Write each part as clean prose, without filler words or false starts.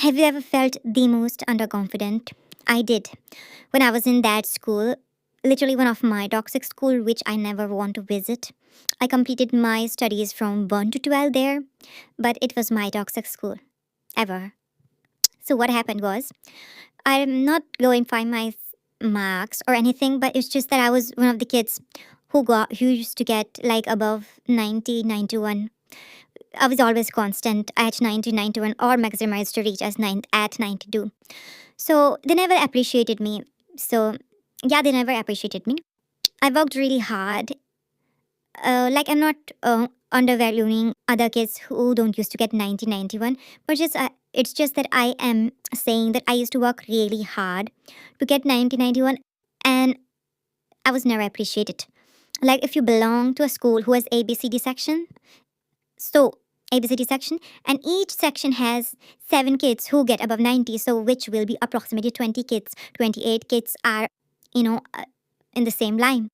Have you ever felt the most underconfident? I did. When I was in that school, literally one of my toxic school which I never want to visit. I completed my studies from 1 to 12 there, but it was my toxic school ever. So what happened was, I'm not glorifying my marks or anything, but it's just that I was one of the kids who used to get like above 90, 91. I was always constant at 90, 91, or maximized to reach as 9 at 92. So they never appreciated me. So yeah, they never appreciated me. I worked really hard. Like I'm not undervaluing other kids who don't used to get 90, 91, but just it's just that I am saying that I used to work really hard to get 90, 91, and I was never appreciated. Like if you belong to a school who has ABCD section, so ABCD section, and each section has 7 kids who get above 90, so which will be approximately 20 kids, 28 kids are, you know, in the same line.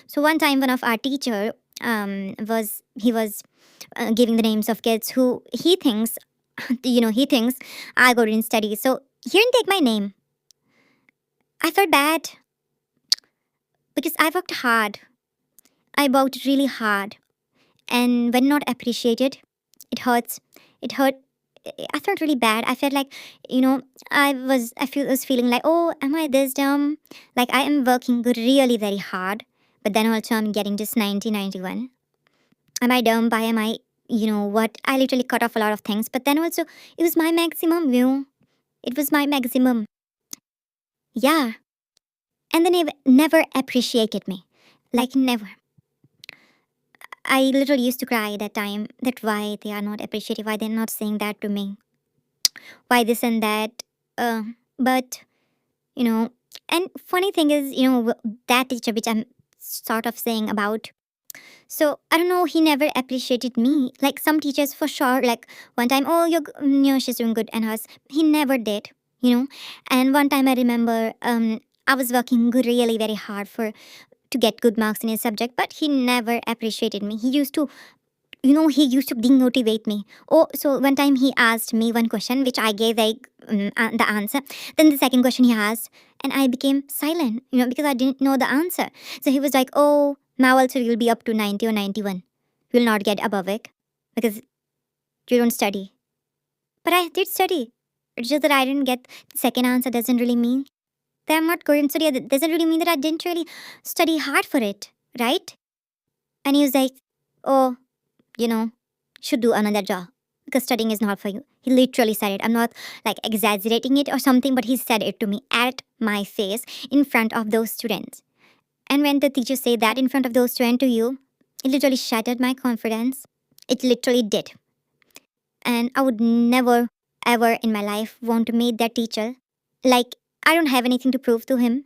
So one time, one of our teacher was giving the names of kids who he thinks, he thinks I go in study. So he didn't take my name. I felt bad because I worked hard. I worked really hard, and when not appreciated, it hurts. It hurt. I felt really bad. I felt like, was feeling like, oh, am I this dumb? Like I am working really very hard, but then also I'm getting just 90, 91. Am I dumb? Why am I, what? I literally cut off a lot of things, but then also it was my maximum, It was my maximum. Yeah. And they never appreciated me. Like never. I literally used to cry that time that why they are not appreciative, why they're not saying that to me, why this and that. But, you know, and funny thing is, that teacher which I'm sort of saying about. So I don't know, he never appreciated me. Like some teachers for sure, like one time, oh, she's doing good and hers. He never did, And one time I remember, I was working really very hard to get good marks in his subject, but he never appreciated me. He used to demotivate me. Oh, so one time he asked me one question, which I gave like the answer. Then the second question he asked, and I became silent, because I didn't know the answer. So he was like, oh, now also you'll be up to 90 or 91. You'll not get above it because you don't study. But I did study. It's just that I didn't get the second answer doesn't really mean that I'm not good in study. It doesn't really mean that I didn't really study hard for it, right? And he was like, oh, should do another job because studying is not for you. He literally said it. I'm not like exaggerating it or something, but he said it to me at my face in front of those students. And when the teacher say that in front of those students to you, it literally shattered my confidence. It literally did. And I would never, ever in my life want to meet that teacher. Like, I don't have anything to prove to him.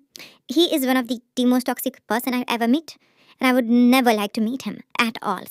He is one of the most toxic person I ever met. And I would never like to meet him at all.